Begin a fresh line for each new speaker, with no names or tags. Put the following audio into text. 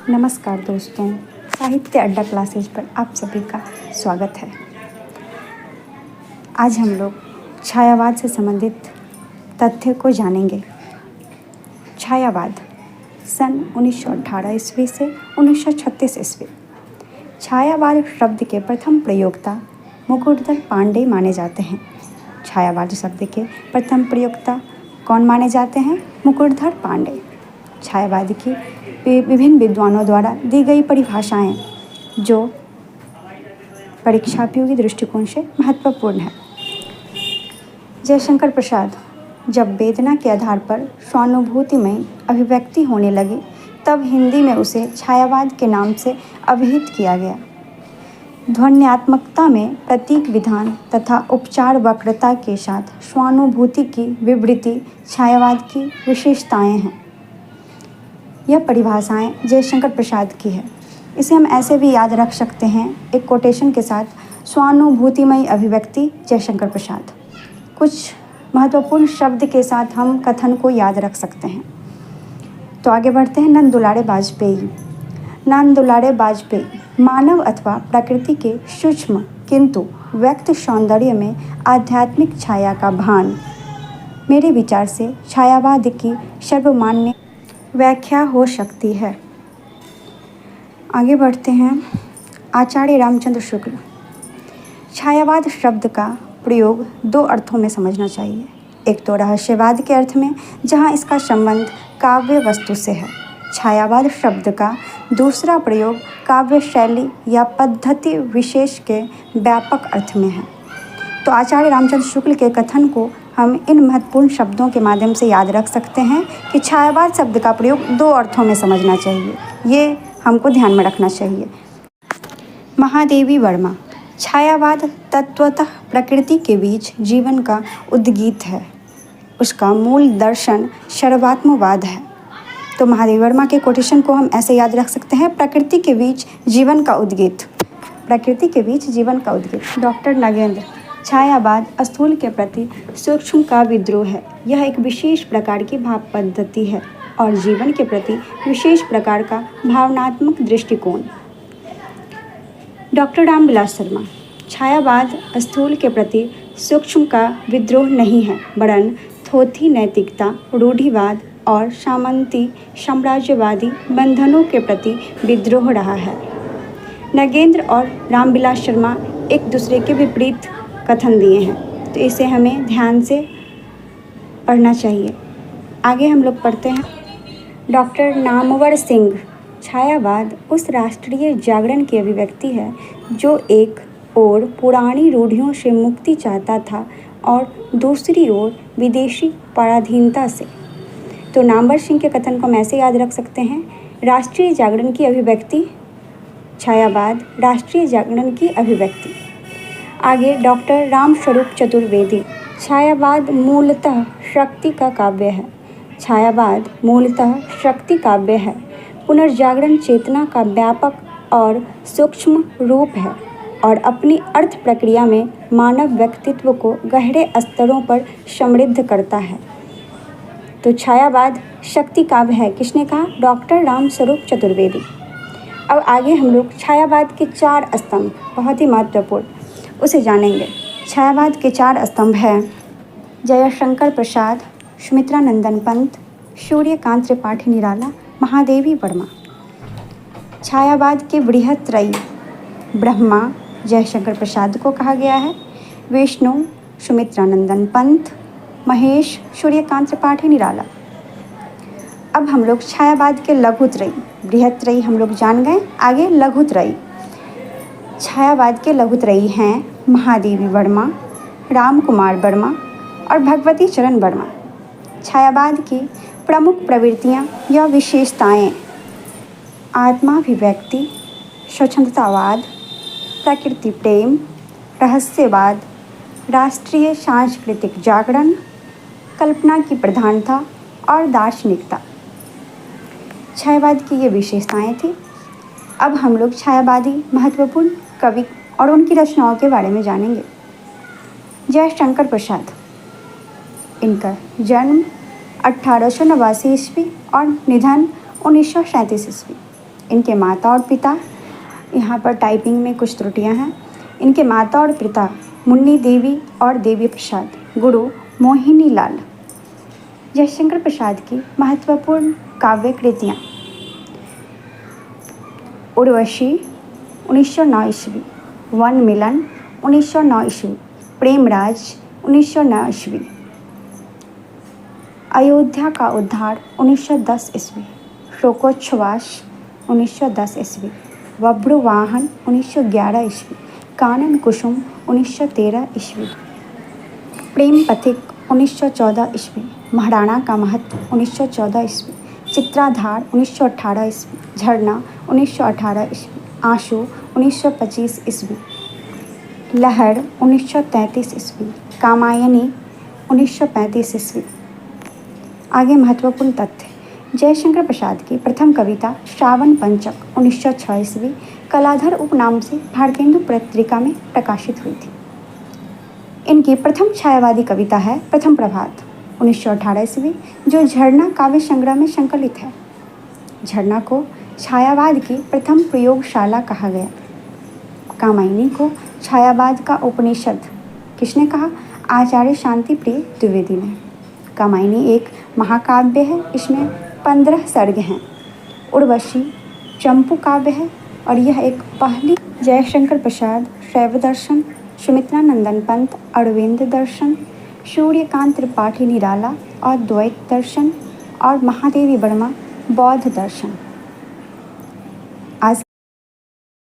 नमस्कार दोस्तों, साहित्य अड्डा क्लासेज पर आप सभी का स्वागत है। आज हम लोग छायावाद से संबंधित तथ्य को जानेंगे। छायावाद सन 1918 ईस्वी से 1936 ईस्वी। छायावाद शब्द के प्रथम प्रयोक्ता मुकुटधर पांडे माने जाते हैं। छायावाद शब्द के प्रथम प्रयोक्ता कौन माने जाते हैं? मुकुटधर पांडे। छायावाद की विभिन्न विद्वानों द्वारा दी गई परिभाषाएं जो परीक्षार्थियों की दृष्टिकोण से महत्वपूर्ण है। जयशंकर प्रसाद, जब वेदना के आधार पर स्वानुभूतिमय अभिव्यक्ति होने लगी तब हिंदी में उसे छायावाद के नाम से अभिहित किया गया। ध्वन्यात्मकता में प्रतीक विधान तथा उपचार वक्रता के साथ स्वानुभूति की विवृति छायावाद की विशेषताएं हैं। यह परिभाषाएं जयशंकर प्रसाद की है। इसे हम ऐसे भी याद रख सकते हैं एक कोटेशन के साथ, स्वानुभूतिमय अभिव्यक्ति जयशंकर प्रसाद। कुछ महत्वपूर्ण शब्द के साथ हम कथन को याद रख सकते हैं। तो आगे बढ़ते हैं। नंद दुलारे वाजपेयी। नंद दुलारे वाजपेयी मानव अथवा प्रकृति के सूक्ष्म किंतु व्यक्त सौंदर्य में आध्यात्मिक छाया का भान मेरे विचार से छायावाद की सर्वमान्य व्याख्या हो सकती है। आगे बढ़ते हैं। आचार्य रामचंद्र शुक्ल। छायावाद शब्द का प्रयोग दो अर्थों में समझना चाहिए। एक तो रहस्यवाद के अर्थ में, जहाँ इसका संबंध काव्य वस्तु से है। छायावाद शब्द का दूसरा प्रयोग काव्य शैली या पद्धति विशेष के व्यापक अर्थ में है। तो आचार्य रामचंद्र शुक्ल के कथन को हम इन महत्वपूर्ण शब्दों के माध्यम से याद रख सकते हैं कि छायावाद शब्द का प्रयोग दो अर्थों में समझना चाहिए। ये हमको ध्यान में रखना चाहिए। महादेवी वर्मा। छायावाद तत्वतः प्रकृति के बीच जीवन का उद्गीत है। उसका मूल दर्शन सर्वात्मवाद है। तो महादेवी वर्मा के कोटेशन को हम ऐसे याद रख सकते हैं, प्रकृति के बीच जीवन का उद्गीत। प्रकृति के बीच जीवन का उद्गीत। डॉक्टर नागेंद्र। छायावाद स्थूल के प्रति सूक्ष्म का विद्रोह है। यह एक विशेष प्रकार की भाव पद्धति है और जीवन के प्रति विशेष प्रकार का भावनात्मक दृष्टिकोण। डॉक्टर रामविलास शर्मा। छायावाद स्थूल के प्रति सूक्ष्म का विद्रोह नहीं है, वरन थोथी नैतिकता, रूढ़िवाद और सामंती साम्राज्यवादी बंधनों के प्रति विद्रोह रहा है। नगेंद्र और रामविलास शर्मा एक दूसरे के विपरीत कथन दिए हैं, तो इसे हमें ध्यान से पढ़ना चाहिए। आगे हम लोग पढ़ते हैं। डॉक्टर नामवर सिंह। छायावाद उस राष्ट्रीय जागरण की अभिव्यक्ति है जो एक ओर पुरानी रूढ़ियों से मुक्ति चाहता था और दूसरी ओर विदेशी पराधीनता से। तो नामवर सिंह के कथन को हम ऐसे याद रख सकते हैं, राष्ट्रीय जागरण की अभिव्यक्ति छायावाद, राष्ट्रीय जागरण की अभिव्यक्ति। आगे डॉक्टर रामस्वरूप चतुर्वेदी। छायावाद मूलतः शक्ति का काव्य है। छायावाद मूलतः शक्ति काव्य है। पुनर्जागरण चेतना का व्यापक और सूक्ष्म रूप है और अपनी अर्थ प्रक्रिया में मानव व्यक्तित्व को गहरे स्तरों पर समृद्ध करता है। तो छायावाद शक्ति काव्य है। किसने कहा? डॉक्टर रामस्वरूप चतुर्वेदी। अब आगे हम लोग छायावाद के 4 स्तंभ, बहुत ही महत्वपूर्ण, उसे जानेंगे। छायावाद के 4 स्तंभ हैं जयशंकर प्रसाद, सुमित्रानंदन पंत, सूर्यकांत त्रिपाठी निराला, महादेवी वर्मा। छायावाद के बृहत् त्रयी, ब्रह्मा जयशंकर प्रसाद को कहा गया है, विष्णु सुमित्रानंदन पंत, महेश सूर्यकांत त्रिपाठी निराला। अब हम लोग छायावाद के लघु त्रयी, बृहत् त्रयी हम लोग जान गए, आगे लघु त्रयी। छायावाद के लघु त्रयी हैं महादेवी वर्मा, राम कुमार वर्मा और भगवती चरण वर्मा। छायावाद की प्रमुख प्रवृत्तियाँ या विशेषताएं: आत्माभिव्यक्ति, स्वच्छंदतावाद, प्रकृति प्रेम, रहस्यवाद, राष्ट्रीय सांस्कृतिक जागरण, कल्पना की प्रधानता और दार्शनिकता। छायावाद की ये विशेषताएं थी। अब हम लोग छायावादी महत्वपूर्ण कवि और उनकी रचनाओं के बारे में जानेंगे। जयशंकर प्रसाद। इनका जन्म 1889 ईस्वी और निधन 1937 ईस्वी। इनके माता और पिता, यहाँ पर टाइपिंग में कुछ त्रुटियाँ हैं। इनके माता और पिता मुन्नी देवी और देवी प्रसाद, गुरु मोहिनी लाल। जयशंकर प्रसाद की महत्वपूर्ण काव्य कृतियाँ: उर्वशी 1909 ईस्वी, वन मिलन 1909 ईस्वी, प्रेमराज 1909 ईस्वी, अयोध्या का उद्धार 1910 ईस्वी, शोकोच्छ्वास 1910 ईस्वी, बब्रुवाहन 1911 ईस्वी, कानन कुसुम 1913 ईस्वी, प्रेम पथिक 1914 ईस्वी, महाराणा का महत्व 1914 ईस्वी, चित्राधार 1918 ईस्वी, झरना 1918 ईस्वी, आंसू 1925 ईस्वी, लहर 1933 ईस्वी, कामायनी 1935 ईस्वी। आगे महत्वपूर्ण तथ्य: जयशंकर प्रसाद की प्रथम कविता श्रावण पंचक 1906 ईस्वी कलाधर उपनाम से भारतेंदु पत्रिका में प्रकाशित हुई थी। इनकी प्रथम छायावादी कविता है प्रथम प्रभात 1918 ईस्वी, जो झरना काव्य संग्रह में संकलित है। झरना को छायावाद की प्रथम प्रयोगशाला कहा गया। कामायनी को छायावाद का उपनिषद किसने कहा? आचार्य शांति प्रिय द्विवेदी ने। कामायनी एक महाकाव्य है, इसमें 15 सर्ग हैं। उर्वशी चंपू काव्य है और यह एक पहली। जयशंकर प्रसाद शैव दर्शन, सुमित्रा नंदन पंत अरविंद दर्शन, सूर्यकांत त्रिपाठी निराला और द्वैत दर्शन, और महादेवी वर्मा बौद्ध दर्शन।